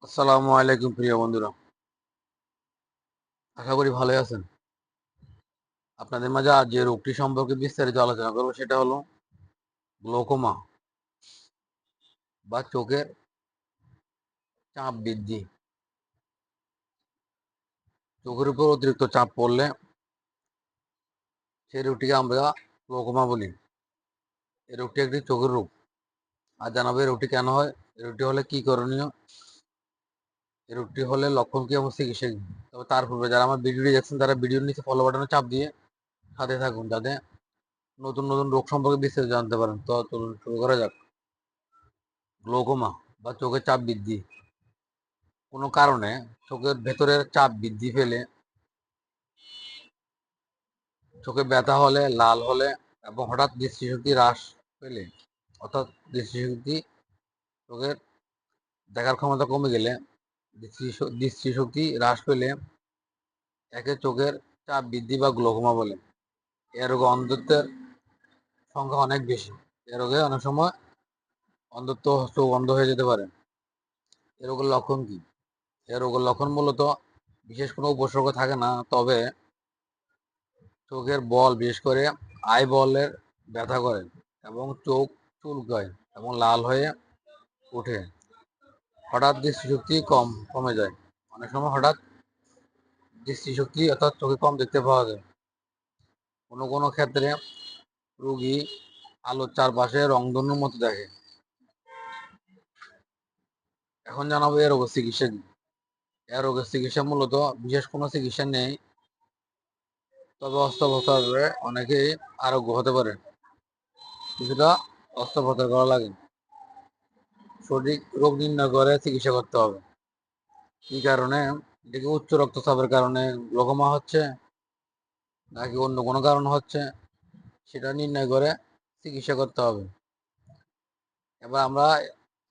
আসসালামু আলাইকুম প্রিয় বন্ধুরা, আশা করি ভালোই আছেন। আপনাদের মাঝে আজ যে রোগটি সম্পর্কে বিস্তারিত আলোচনা করবো সেটা হলো গ্লোকোমা বা চোখের চাপ বৃদ্ধি। চোখের উপর অতিরিক্ত চাপ পড়লে সেই রোগটিকে আমরা গ্লোকোমা বলি। এই রোগটি একটি চোখের রোগ। আর জানাবো এই রোগটি কেন হয়, এই রোগটি হলে কি করণীয়, এই রোগটি হলে লক্ষণ কি এবং চিকিৎসা কি। তবে তার পূর্বে যারা আমার ভিডিওটি দেখছেন তারা ভিডিওর নিচে ফলো বাটনে চাপ দিয়ে সাথে থাকুন, যাতে নতুন নতুন রোগ সম্পর্কে বিস্তারিত জানতে পারেন। তো চলুন শুরু করা যাক। গ্লোকোমা বা চোখের চাপ বৃদ্ধি কোনো কারণে চোখের ভেতরের চাপ বৃদ্ধি পেলে, চোখে ব্যথা হলে, লাল হলে এবং হঠাৎ দৃষ্টিশক্তি হ্রাস পেলে, অর্থাৎ দৃষ্টিশক্তি চোখের দেখার ক্ষমতা কমে গেলে, দৃষ্টিশক্তি হ্রাস পেলে একে চোখের চাপ বৃদ্ধি বা গ্লোকোমা বলে। এ রোগে অন্ধত্বের সংখ্যা অনেক বেশি। এ রোগে অনেক সময় অন্ধত্ব, চোখ অন্ধ হয়ে যেতে পারে। এ রোগের লক্ষণ কি? এ রোগের লক্ষণ মূলত বিশেষ কোনো উপসর্গ থাকে না, তবে চোখের বল, বিশেষ করে আই বলের ব্যথা করে এবং চোখ চুলকায় এবং লাল হয়ে ওঠে। হঠাৎ দৃষ্টিশক্তি কমে যায়। অনেক সময় হঠাৎ দৃষ্টিশক্তি অর্থাৎ চোখে কম দেখতে পাওয়া যায়। কোনো কোনো ক্ষেত্রে রোগী আলোর চারপাশে রংধনুর মতো দেখে। এখন জানাবো এ রোগের চিকিৎসা কি। এ রোগের চিকিৎসা মূলত বিশেষ কোনো চিকিৎসা নেই, তবে অস্ত্রোপচারে অনেকেই আরোগ্য হতে পারে। কিছুটা অস্ত্রোপচার করা লাগে। সঠিক রোগ নির্ণয় করে চিকিৎসা করতে হবে। কি কারণে, এটা কি উচ্চ রক্তচাপের কারণে গ্লোকোমা হচ্ছে নাকি অন্য কোনো কারণ হচ্ছে, সেটা নির্ণয় করে চিকিৎসা করতে হবে। এবার আমরা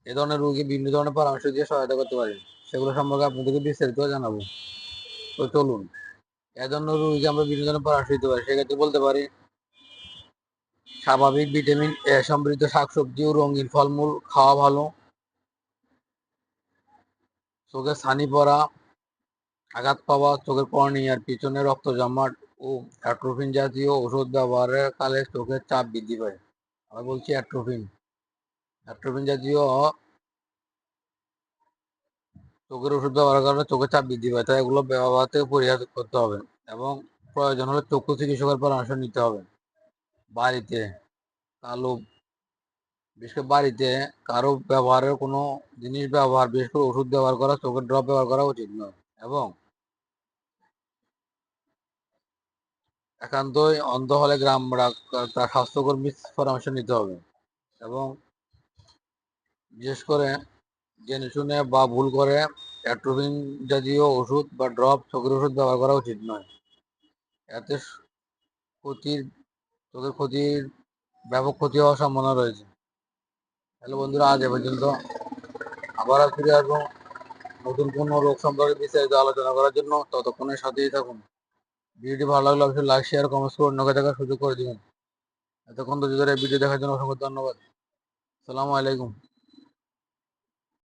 এ ধরনের রোগী বিভিন্ন ধরনের পরামর্শ দিয়ে সহায়তা করতে পারি, সেগুলো সম্পর্কে আপনাদেরকে বিস্তারিত জানাবো। তো চলুন, এ ধরনের রোগীকে আমরা বিভিন্ন ধরনের পরামর্শ দিতে পারি। সেক্ষেত্রে বলতে পারি, স্বাভাবিক ভিটামিন এ সমৃদ্ধ শাকসবজি ও রঙিন ফলমূল খাওয়া ভালো। চোখে ছানি পড়া, আঘাত পাওয়া, চোখের কর্নিয়ার পিছনে রক্ত জমাট ও অ্যাট্রোপিন জাতীয় ওষুধ ব্যবহারের কালে চোখের চাপ বৃদ্ধি পায়। আমি বলছি অ্যাট্রোপিন জাতীয় চোখের ওষুধ ব্যবহারের কারণে চোখের চাপ বৃদ্ধি পায়, তাই এগুলো ব্যবহার থেকে পরিহার করতে হবে এবং প্রয়োজন হলে চক্ষু চিকিৎসকের পরামর্শ নিতে হবে। বাড়িতে কালো, বিশেষ করে বাড়িতে কারো ব্যবহারের কোনো জিনিস ব্যবহার, বিশেষ করে ওষুধ ব্যবহার করা, চোখের ড্রপ ব্যবহার করা উচিত নয় এবং একান্তই অন্ধ হলে তার স্বাস্থ্যকর্মীর পরামর্শ নিতে হবে এবং বিশেষ করে জেনে শুনে বা ভুল করে অ্যাট্রোপিন জাতীয় ওষুধ বা ড্রপ, চোখের ওষুধ ব্যবহার করা উচিত নয়। এতে ক্ষতির চোখের ক্ষতির ব্যাপক ক্ষতি হওয়ার সম্ভাবনা রয়েছে। হ্যালো বন্ধুরা, আজ এ পর্যন্ত। আবার ফিরে আসবো নতুন কোনো রোগ সম্পর্কে বিস্তারিত আলোচনা করার জন্য। ততক্ষণের সাথেই থাকুন। ভিডিওটি ভালো লাগলে অবশ্যই লাইক, শেয়ার, কমেন্টস করে অন্যকে দেখার সুযোগ করে দিবেন। এতক্ষণ ধৈর্য ধরে ভিডিও দেখার জন্য অসংখ্য ধন্যবাদ। আসসালামু আলাইকুম।